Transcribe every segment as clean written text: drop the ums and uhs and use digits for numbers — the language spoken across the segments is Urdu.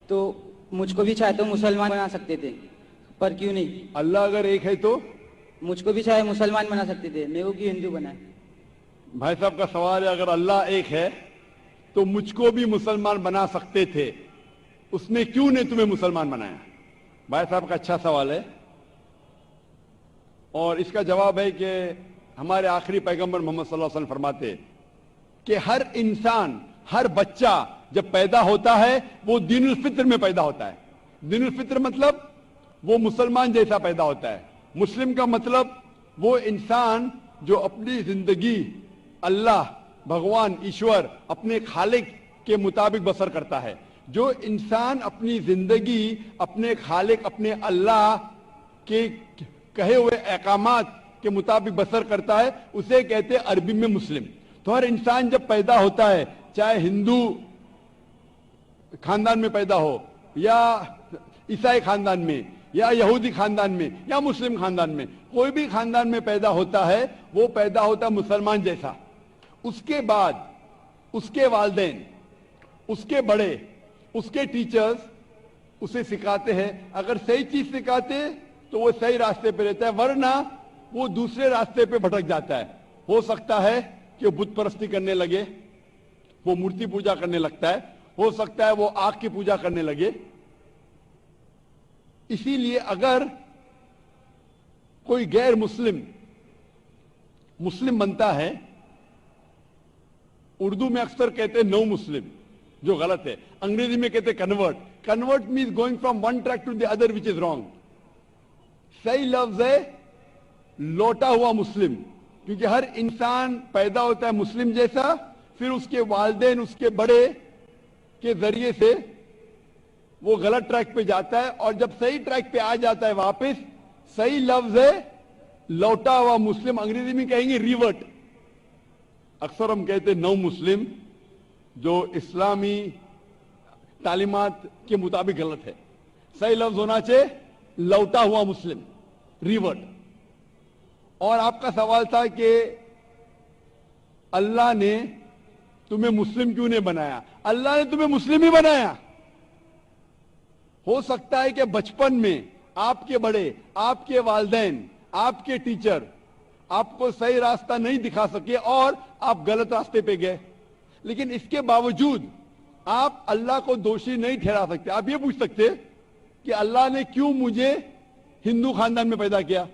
تو مجھ کو بھی چاہے تو مسلمان بنا سکتے تھے، پر کیوں نہیں؟ اللہ اگر ایک ہے تو مجھ کو بھی چاہے مسلمان بنا سکتے تھے، میرے کو کیوں ہندو بنا ہے؟ بھائی صاحب کا سوال ہے، اگر اللہ ایک ہے تو مجھ کو بھی مسلمان بنا سکتے تھے، اس نے کیوں نہیں تمہیں مسلمان بنایا؟ بھائی صاحب کا اچھا سوال ہے، اور اس کا جواب ہے کہ ہمارے آخری پیغمبر محمد صلی اللہ علیہ وسلم فرماتے کہ ہر انسان، ہر بچہ جب پیدا ہوتا ہے وہ دین الفطر میں پیدا ہوتا ہے۔ دین الفطر مطلب وہ مسلمان جیسا پیدا ہوتا ہے۔ مسلم کا مطلب وہ انسان جو اپنی زندگی اللہ، بھگوان، ایشور، اپنے خالق کے مطابق بسر کرتا ہے۔ جو انسان اپنی زندگی اپنے خالق، اپنے اللہ کے کہے ہوئے احکامات کے مطابق بسر کرتا ہے، اسے کہتے ہیں عربی میں مسلم۔ تو ہر انسان جب پیدا ہوتا ہے، چاہے ہندو خاندان میں پیدا ہو، یا عیسائی خاندان میں، یا یہودی خاندان میں، یا مسلم خاندان میں، کوئی بھی خاندان میں پیدا ہوتا ہے، وہ پیدا ہوتا ہے مسلمان جیسا۔ اس کے بعد اس کے والدین، اس کے بڑے، اس کے ٹیچرز اسے سکھاتے ہیں۔ اگر صحیح چیز سکھاتے تو وہ صحیح راستے پہ رہتا ہے، ورنہ وہ دوسرے راستے پہ بھٹک جاتا ہے۔ ہو سکتا ہے کہ بت پرستی کرنے لگے، وہ مورتی پوجا کرنے لگتا ہے، ہو سکتا ہے وہ آگ کی پوجا کرنے لگے۔ اسی لیے اگر کوئی غیر مسلم مسلم بنتا ہے، اردو میں اکثر کہتے ہیں نو مسلم، جو غلط ہے، انگریزی میں کہتے ہیں convert. Convert means going from one track to the other which is wrong۔ صحیح لفظ ہے لوٹا ہوا مسلم، کیونکہ ہر انسان پیدا ہوتا ہے مسلم جیسا، پھر اس کے والدین، اس کے بڑے کے ذریعے سے وہ غلط ٹریک پہ جاتا ہے، اور جب صحیح ٹریک پہ آ جاتا ہے واپس، صحیح لفظ ہے لوٹا ہوا مسلم، انگریزی میں کہیں گے ریورٹ۔ اکثر ہم کہتے ہیں نو مسلم، جو اسلامی تعلیمات کے مطابق غلط ہے۔ صحیح لفظ ہونا چاہیے لوٹا ہوا مسلم، ریورٹ۔ اور آپ کا سوال تھا کہ اللہ نے تمہیں مسلم کیوں نہیں بنایا؟ اللہ نے تمہیں مسلم ہی بنایا۔ ہو سکتا ہے کہ بچپن میں آپ کے بڑے، آپ کے والدین، آپ کے ٹیچر آپ کو صحیح راستہ نہیں دکھا سکے اور آپ غلط راستے پہ گئے، لیکن اس کے باوجود آپ اللہ کو دوشی نہیں ٹھہرا سکتے۔ آپ یہ پوچھ سکتے کہ اللہ نے کیوں مجھے ہندو خاندان میں پیدا کیا؟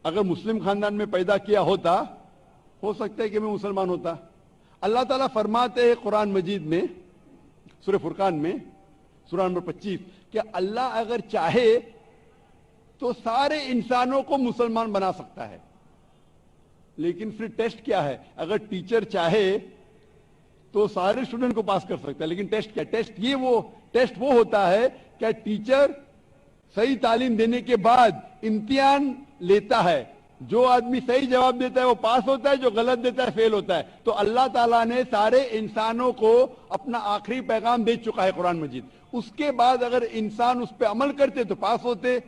اگر مسلم خاندان میں پیدا کیا ہوتا، ہو سکتا ہے کہ میں مسلمان ہوتا۔ اللہ تعالیٰ فرماتے ہیں قرآن مجید میں، سورہ فرقان میں، سورہ نمبر 25، کہ اللہ اگر چاہے تو سارے انسانوں کو مسلمان بنا سکتا ہے، لیکن پھر ٹیسٹ کیا ہے؟ اگر ٹیچر چاہے تو سارے اسٹوڈنٹ کو پاس کر سکتا ہے، لیکن ٹیسٹ کیا؟ ٹیسٹ وہ ہوتا ہے کہ ٹیچر صحیح تعلیم دینے کے بعد امتحان لیتا ہے، جو آدمی صحیح جواب دیتا ہے وہ پاس ہوتا ہے، جو غلط دیتا ہے فیل ہوتا ہے۔ تو اللہ تعالیٰ نے سارے انسانوں کو اپنا آخری پیغام دے چکا ہے قرآن مجید۔ اس کے بعد اگر انسان اس پہ عمل کرتے تو پاس ہوتے،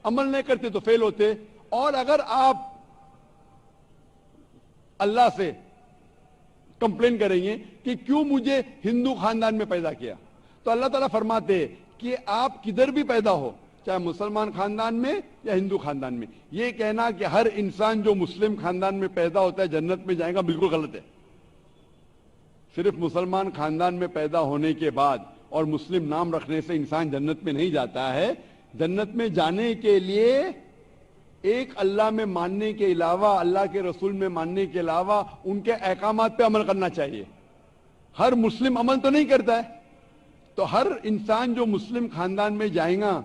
عمل نہیں کرتے تو فیل ہوتے۔ اور اگر آپ اللہ سے کمپلین کریں گے کہ کیوں مجھے ہندو خاندان میں پیدا کیا، تو اللہ تعالیٰ فرماتے ہیں کہ آپ کدھر بھی پیدا ہو، چاہے مسلمان خاندان میں یا ہندو خاندان میں، یہ کہنا کہ ہر انسان جو مسلم خاندان میں پیدا ہوتا ہے جنت میں جائے گا، بالکل غلط ہے۔ صرف مسلمان خاندان میں پیدا ہونے کے بعد اور مسلم نام رکھنے سے انسان جنت میں نہیں جاتا ہے۔ جنت میں جانے کے لیے ایک اللہ میں ماننے کے علاوہ، اللہ کے رسول میں ماننے کے علاوہ ان کے احکامات پہ عمل کرنا چاہیے۔ ہر مسلم عمل تو نہیں کرتا ہے، تو ہر انسان جو مسلم خاندان میں جائے گا،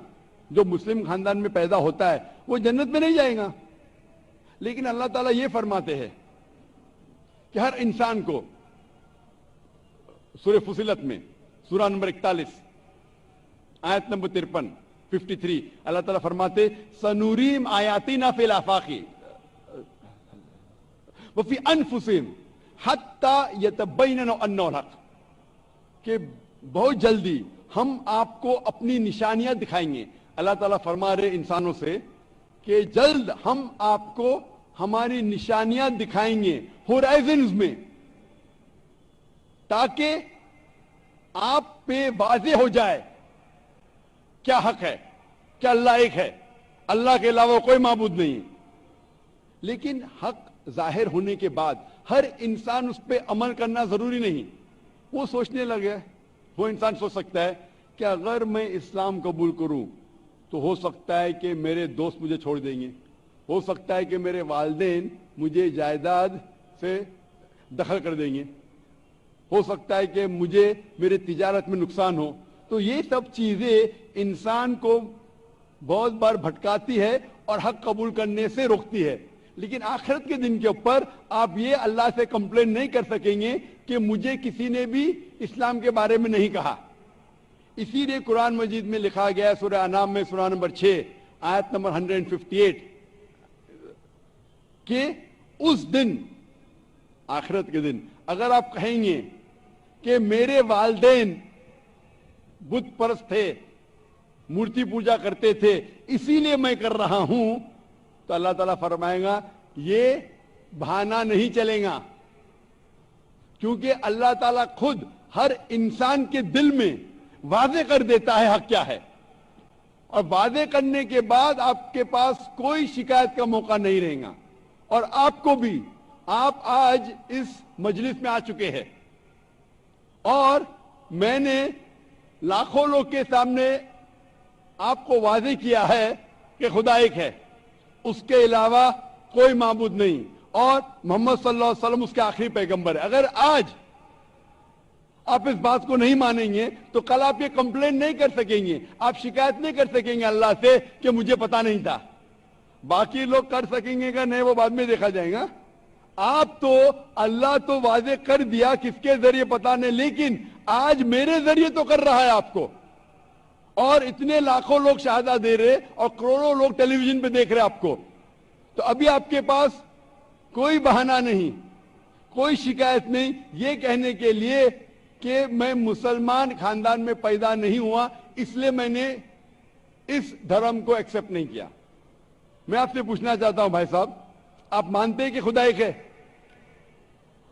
جو مسلم خاندان میں پیدا ہوتا ہے، وہ جنت میں نہیں جائے گا۔ لیکن اللہ تعالیٰ یہ فرماتے ہیں کہ ہر انسان کو، سورہ فصلت میں سورہ نمبر 41 آیت نمبر 53 اللہ تعالیٰ فرماتے سنوریم آیاتنا فی الآفاق وفی انفسہم حتی یتبین انہ الحق، کہ بہت جلدی ہم آپ کو اپنی نشانیاں دکھائیں گے۔ اللہ تعالیٰ فرما رہے انسانوں سے کہ جلد ہم آپ کو ہماری نشانیاں دکھائیں گے ہورائزنز میں، تاکہ آپ پہ واضح ہو جائے کیا حق ہے، کیا اللہ ایک ہے، اللہ کے علاوہ کوئی معبود نہیں ہے. لیکن حق ظاہر ہونے کے بعد ہر انسان اس پہ عمل کرنا ضروری نہیں. وہ سوچنے لگے، وہ انسان سوچ سکتا ہے کہ اگر میں اسلام قبول کروں تو ہو سکتا ہے کہ میرے دوست مجھے چھوڑ دیں گے، ہو سکتا ہے کہ میرے والدین مجھے جائیداد سے دخل کر دیں گے، ہو سکتا ہے کہ مجھے میرے تجارت میں نقصان ہو. تو یہ سب چیزیں انسان کو بہت بار بھٹکاتی ہے اور حق قبول کرنے سے روکتی ہے. لیکن آخرت کے دن کے اوپر آپ یہ اللہ سے کمپلین نہیں کر سکیں گے کہ مجھے کسی نے بھی اسلام کے بارے میں نہیں کہا. اسی لیے قرآن مجید میں لکھا گیا ہے سورہ انعام میں سورہ نمبر 6 آیت نمبر 158 کہ اس دن، آخرت کے دن، اگر آپ کہیں گے کہ میرے والدین بت پرست تھے، مورتی پوجا کرتے تھے، اسی لیے میں کر رہا ہوں، تو اللہ تعالیٰ فرمائے گا یہ بہانہ نہیں چلے گا. کیونکہ اللہ تعالیٰ خود ہر انسان کے دل میں واضح کر دیتا ہے حق کیا ہے، اور واضح کرنے کے بعد آپ کے پاس کوئی شکایت کا موقع نہیں رہے گا. اور آپ کو بھی، آپ آج اس مجلس میں آ چکے ہیں اور میں نے لاکھوں لوگ کے سامنے آپ کو واضح کیا ہے کہ خدا ایک ہے، اس کے علاوہ کوئی معبود نہیں، اور محمد صلی اللہ علیہ وسلم اس کے آخری پیغمبر ہے. اگر آج آپ اس بات کو نہیں مانیں گے تو کل آپ یہ کمپلین نہیں کر سکیں گے، آپ شکایت نہیں کر سکیں گے اللہ سے کہ مجھے پتا نہیں تھا. باقی لوگ کر سکیں گے کہ نہیں، وہ بعد میں دیکھا جائے گا. آپ تو، اللہ تو واضح کر دیا کس کے ذریعے پتا نہیں، لیکن آج میرے ذریعے تو کر رہا ہے آپ کو، اور اتنے لاکھوں لوگ شہادہ دے رہے اور کروڑوں لوگ ٹیلی ویژن پہ دیکھ رہے آپ کو. تو ابھی آپ کے پاس کوئی بہانہ نہیں، کوئی شکایت نہیں یہ کہنے کے لیے کہ میں مسلمان خاندان میں پیدا نہیں ہوا اس لیے میں نے اس دھرم کو ایکسپٹ نہیں کیا. میں آپ سے پوچھنا چاہتا ہوں بھائی صاحب، آپ مانتے ہیں کہ خدا ایک ہے؟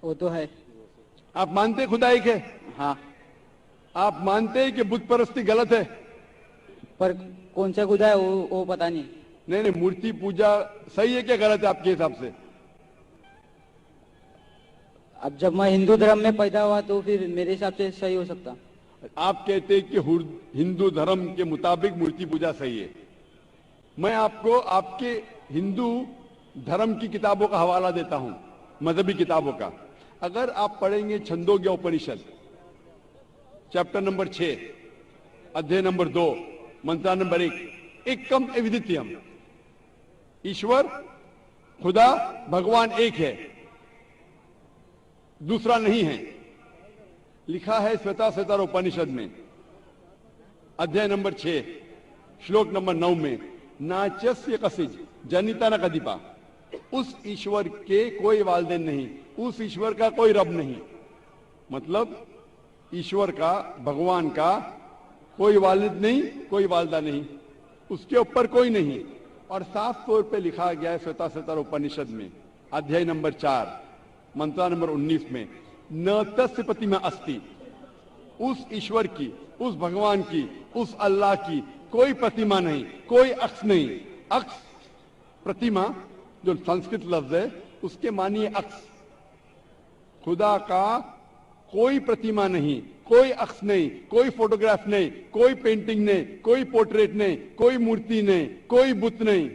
وہ تو ہے. آپ مانتے ہیں خدا ایک ہے؟ ہاں. آپ مانتے ہیں کہ بت پرستی غلط ہے؟ پر کون سا خدا ہے وہ پتا نہیں. نہیں، مورتی پوجا صحیح ہے کہ غلط ہے آپ کے حساب سے؟ اب جب میں ہندو دھرم میں پیدا ہوا تو پھر میرے حساب سے صحیح ہو سکتا. آپ کہتے ہیں کہ ہندو دھرم کے مطابق مورتی پوجا صحیح ہے. میں آپ کو آپ کے ہندو دھرم کی کتابوں کا حوالہ دیتا ہوں، مذہبی کتابوں کا. اگر آپ پڑھیں گے چھندوگیہ اپنشد چیپٹر نمبر 6 ادھیے نمبر 2 منترا نمبر 1، ایکم ایودتیم، ایشور خدا بھگوان ایک ہے، دوسرا نہیں ہے. لکھا ہے سویتا سوتر اپنشد میں ادھیے نمبر 6 شلوک نمبر 9 میں، ناچسیہ کسج جنیتا نہ کدیپا، اس ایشور کے کوئی والدین نہیں، اس ایشور کا کوئی رب نہیں. مطلب ایشور کا، بھگوان کا کوئی والد نہیں، کوئی والدہ نہیں، اس کے اوپر کوئی نہیں. اور صاف طور پہ لکھا گیا ہے سویتا سوتر اپنشد میں ادھیائے نمبر 4 منترا نمبر 19 میں، ن تسیہ پرتما استی، اس ایشور کی، اس بھگوان کی، اس اللہ کی کوئی پرتما نہیں، کوئی عکس نہیں. عکس، پرتما جو سنسکرت لفظ ہے اس کے معنی ہے عکس. خدا کا کوئی پرتما نہیں، کوئی عکس نہیں، کوئی فوٹوگراف نہیں، کوئی پینٹنگ نہیں، کوئی پورٹریٹ نہیں، کوئی مورتی نہیں، کوئی بت نہیں.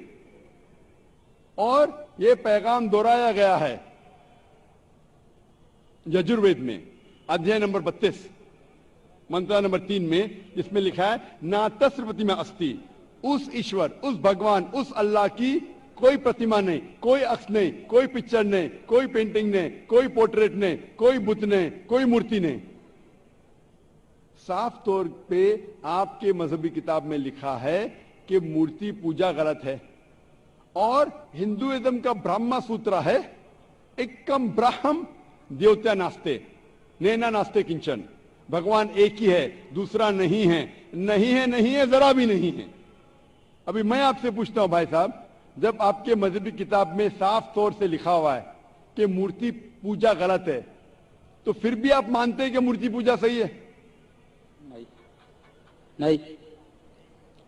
اور یہ پیغام دہرایا گیا ہے یجروید میں ادھیائے نمبر 32 منترا نمبر 3 میں، جس میں لکھا ہے نا تسیہ پرتما استی، اس ایشور، اس بھگوان، اس اللہ کی کوئی پرتما نہیں، کوئی عکس نہیں، کوئی پکچر نہیں، کوئی پینٹنگ نہیں، کوئی پورٹریٹ نہیں، کوئی بت نہیں، کوئی مورتی نہیں. صاف طور پہ آپ کے مذہبی کتاب میں لکھا ہے کہ مورتی پوجا غلط ہے. اور ہندوازم کا برہما سوترا ہے، ایکم برہم دیوتیا ناستے نینا ناستے کنچن، بھگوان ایک ہی ہے، دوسرا نہیں ہے، نہیں ہے، نہیں ہے، ذرا بھی نہیں ہے. ابھی میں آپ سے پوچھتا ہوں بھائی صاحب، جب آپ کے مذہبی کتاب میں صاف طور سے لکھا ہوا ہے کہ مورتی پوجا غلط ہے، تو پھر بھی آپ مانتے ہیں کہ مورتی پوجا صحیح ہے؟ نہیں.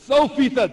100%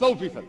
100%,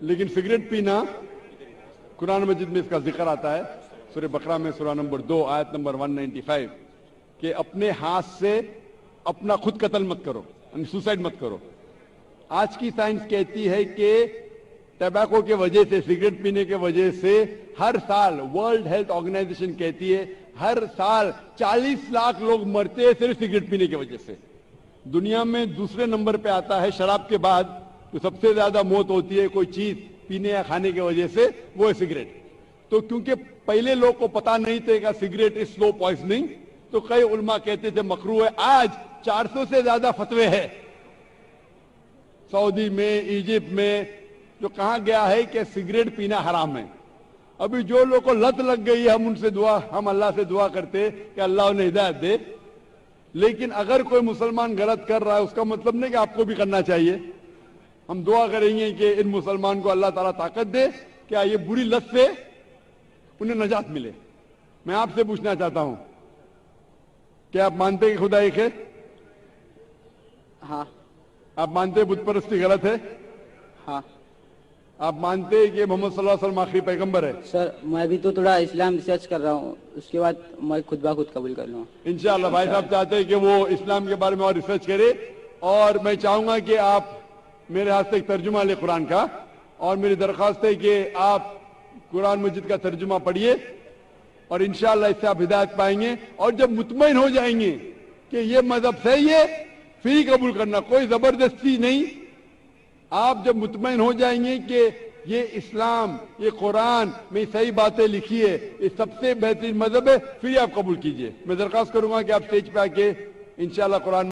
لیکن سگریٹ پینا قرآن مجید میں اس کا ذکر آتا ہے، سورہ بقرہ میں سورہ نمبر 2 آیت نمبر 195 کہ اپنے ہاتھ سے اپنا خود قتل مت کرو، یعنی سوسائڈ مت کرو۔ آج کی سائنس کہتی ہے کہ ٹبیکو کے وجہ سے، سگریٹ پینے کے وجہ سے ہر سال ورلڈ ہیلتھ آرگنائزیشن کہتی ہے ہر سال 40 لاکھ لوگ مرتے ہیں صرف سگریٹ پینے کی وجہ سے۔ دنیا میں دوسرے نمبر پہ آتا ہے شراب کے بعد، جو سب سے زیادہ موت ہوتی ہے کوئی چیز پینے یا کھانے کی وجہ سے، وہ ہے سگریٹ۔ تو کیونکہ پہلے لوگ کو پتا نہیں تھے کہ سگریٹ از سلو پوائزننگ، تو کئی علماء کہتے تھے مکروہ ہے۔ آج 400 سے زیادہ فتوے ہیں سعودی میں، ایجپٹ میں، جو کہا گیا ہے کہ سگریٹ پینا حرام ہے۔ ابھی جو لوگ کو لت لگ گئی ہے، ہم اللہ سے دعا کرتے کہ اللہ انہیں ہدایت دے۔ لیکن اگر کوئی مسلمان غلط کر رہا ہے اس کا مطلب نہیں کہ آپ کو بھی کرنا چاہیے۔ ہم دعا کریں گے کہ ان مسلمان کو اللہ تعالیٰ طاقت دے کہ یہ بری لت سے انہیں نجات ملے۔ میں آپ سے پوچھنا چاہتا ہوں، کیا آپ مانتے ہیں کہ خدا ایک ہے؟ ہاں آپ مانتے ہیں بت پرستی غلط ہے؟ ہاں آپ مانتے ہیں کہ محمد صلی اللہ علیہ وسلم آخری پیغمبر ہے؟ سر، میں بھی تو تھوڑا اسلام ریسرچ کر رہا ہوں، اس کے بعد میں خود بخود قبول کر لوں۔ انشاءاللہ بھائی صاحب چاہتے ہیں کہ وہ اسلام کے بارے میں اور ریسرچ کرے، اور میں چاہوں گا کہ آپ میرے ہاتھ سے ایک ترجمہ لیں قرآن کا، اور میری درخواست ہے کہ آپ قرآن مجید کا ترجمہ پڑھیے، اور انشاءاللہ اس سے آپ ہدایت پائیں گے۔ اور جب مطمئن ہو جائیں گے کہ یہ مذہب صحیح ہے، پھر ہی قبول کرنا، کوئی زبردستی نہیں۔ آپ جب مطمئن ہو جائیں گے کہ یہ اسلام، یہ قرآن میں صحیح باتیں لکھی ہے، یہ سب سے بہترین مذہب ہے، پھر ہی آپ قبول کیجئے۔ میں درخواست کروں گا کہ آپ اسٹیج پہ آ کے انشاءاللہ قرآن